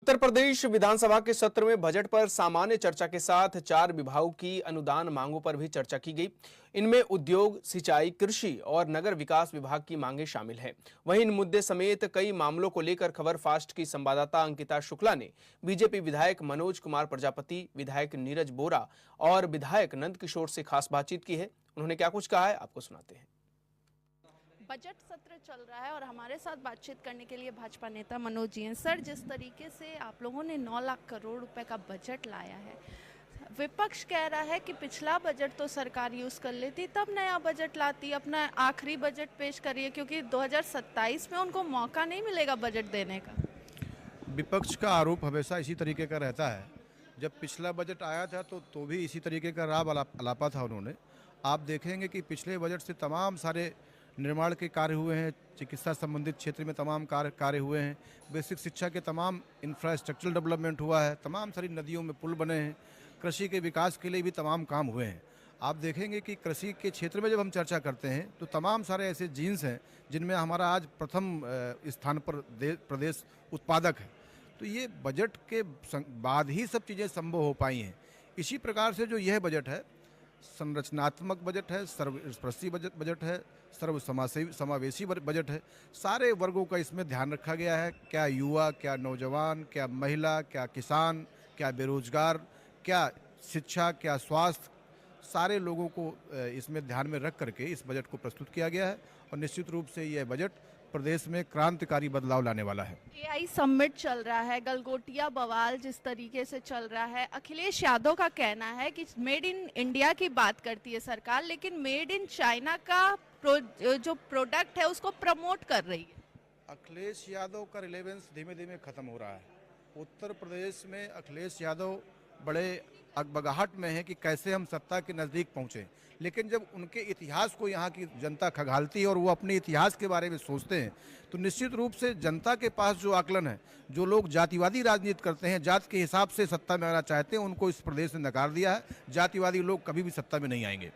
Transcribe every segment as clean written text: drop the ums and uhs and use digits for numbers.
उत्तर प्रदेश विधानसभा के सत्र में बजट पर सामान्य चर्चा के साथ 4 विभागों की अनुदान मांगों पर भी चर्चा की गई। इनमें उद्योग, सिंचाई, कृषि और नगर विकास विभाग की मांगें शामिल हैं। वहीं इन मुद्दे समेत कई मामलों को लेकर खबर फास्ट की संवाददाता अंकिता शुक्ला ने बीजेपी विधायक मनोज कुमार प्रजापति, विधायक नीरज बोरा और विधायक नंद किशोर से खास बातचीत की है। उन्होंने क्या कुछ कहा है, आपको सुनाते हैं। बजट सत्र चल रहा है और हमारे साथ बातचीत करने के लिए भाजपा नेता मनोज जी हैं। सर, जिस तरीके से आप लोगों ने 9 लाख करोड़ रुपए का बजट लाया है, विपक्ष कह रहा है कि पिछला बजट तो सरकार यूज़ कर लेती तब नया बजट लाती, अपना आखिरी बजट पेश करिए, क्योंकि 2027 में उनको मौका नहीं मिलेगा बजट देने का। विपक्ष का आरोप हमेशा इसी तरीके का रहता है। जब पिछला बजट आया था तो भी इसी तरीके का राब अलापा था उन्होंने। आप देखेंगे कि पिछले बजट से तमाम सारे निर्माण के कार्य हुए हैं, चिकित्सा संबंधित क्षेत्र में तमाम कार्य हुए हैं, बेसिक शिक्षा के तमाम इंफ्रास्ट्रक्चरल डेवलपमेंट हुआ है, तमाम सारी नदियों में पुल बने हैं, कृषि के विकास के लिए भी तमाम काम हुए हैं। आप देखेंगे कि कृषि के क्षेत्र में जब हम चर्चा करते हैं तो तमाम सारे ऐसे जीन्स हैं जिनमें हमारा आज प्रथम स्थान पर प्रदेश उत्पादक है। तो ये बजट के बाद ही सब चीज़ें संभव हो पाई हैं। इसी प्रकार से जो यह बजट है, संरचनात्मक बजट है, सर्वस्पर्शी बजट है, समावेशी बजट है। सारे वर्गों का इसमें ध्यान रखा गया है। क्या युवा, क्या नौजवान, क्या महिला, क्या किसान, क्या बेरोजगार, क्या शिक्षा, क्या स्वास्थ्य, सारे लोगों को इसमें ध्यान में रख करके इस बजट को प्रस्तुत किया गया है। और निश्चित रूप से यह बजट प्रदेश में क्रांतिकारी बदलाव लाने वाला है। एआई समिट चल रहा है, गलगोटिया बवाल जिस तरीके से चल रहा है, अखिलेश यादव का कहना है कि मेड इन इंडिया की बात करती है सरकार, लेकिन मेड इन चाइना का जो प्रोडक्ट है उसको प्रमोट कर रही है। अखिलेश यादव का रिलेवेंस धीमे धीमे खत्म हो रहा है। उत्तर प्रदेश में अखिलेश यादव बड़े अगबगाहट में है कि कैसे हम सत्ता के नज़दीक पहुँचे, लेकिन जब उनके इतिहास को यहाँ की जनता खंगालती है और वो अपने इतिहास के बारे में सोचते हैं तो निश्चित रूप से जनता के पास जो आकलन है, जो लोग जातिवादी राजनीति करते हैं, जात के हिसाब से सत्ता में आना चाहते हैं, उनको इस प्रदेश ने नकार दिया है। जातिवादी लोग कभी भी सत्ता में नहीं आएंगे।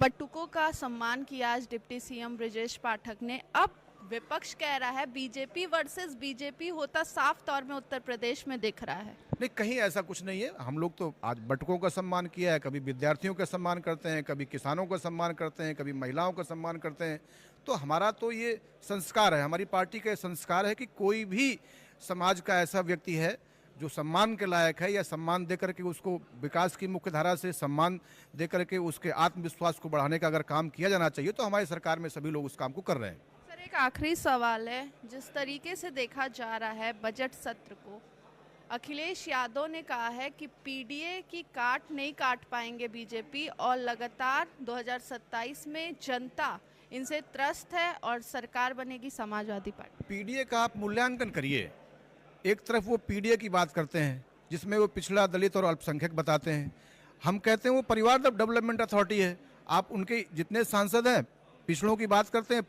बटुकों का सम्मान किया आज डिप्टी सीएम ब्रजेश पाठक ने। अब विपक्ष कह रहा है बीजेपी वर्सेस बीजेपी होता साफ तौर में उत्तर प्रदेश में दिख रहा है। नहीं, कहीं ऐसा कुछ नहीं है। हम लोग तो आज बटुकों का सम्मान किया है, कभी विद्यार्थियों का सम्मान करते हैं, कभी किसानों का सम्मान करते हैं, कभी महिलाओं का सम्मान करते हैं। तो हमारा तो ये संस्कार है, हमारी पार्टी का संस्कार है कि कोई भी समाज का ऐसा व्यक्ति है जो सम्मान के लायक है, या सम्मान दे करके उसको विकास की मुख्य धारा से सम्मान दे करके उसके आत्मविश्वास को बढ़ाने का अगर काम किया जाना चाहिए तो हमारी सरकार में सभी लोग उस काम को कर रहे हैं। सर, एक आखिरी सवाल है। जिस तरीके से देखा जा रहा है बजट सत्र को, अखिलेश यादव ने कहा है कि पीडीए की काट नहीं काट पाएंगे बीजेपी, और लगातार 2027 में जनता इनसे त्रस्त है और सरकार बनेगी समाजवादी पार्टी। पीडीए का आप मूल्यांकन करिए। एक तरफ वो पीडीए की बात करते हैं जिसमें वो पिछड़ा, दलित और अल्पसंख्यक बताते हैं। हम कहते हैं वो परिवार डेवलपमेंट अथॉरिटी है। आप उनके जितने सांसद हैं पिछड़ों की बात करते हैं,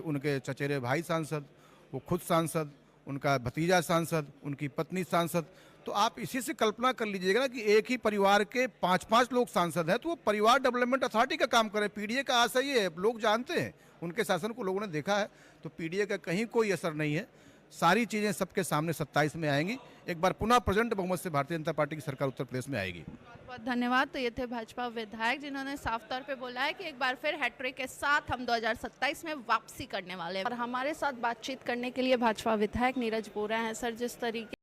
उनके चचेरे भाई सांसद, वो खुद सांसद, उनका भतीजा सांसद, उनकी पत्नी सांसद। तो आप इसी से कल्पना कर लीजिएगा ना कि एक ही परिवार के 5-5 लोग सांसद हैं, तो वो परिवार डेवलपमेंट अथॉरिटी का काम करें। पीडीए का आशय ये है, लोग जानते हैं, उनके शासन को लोगों ने देखा है, तो पीडीए का कहीं कोई असर नहीं है। सारी चीज़ें सबके सामने 27 में आएंगी। एक बार पुनः प्रचंड बहुमत से भारतीय जनता पार्टी की सरकार उत्तर प्रदेश में आएगी। बहुत बहुत धन्यवाद। तो ये थे भाजपा विधायक जिन्होंने साफ तौर पे बोला है कि एक बार फिर हैट्रिक के साथ हम 2027 में वापसी करने वाले हैं। और हमारे साथ बातचीत करने के लिए भाजपा विधायक नीरज बोरा हैं। सर, जिस तरीके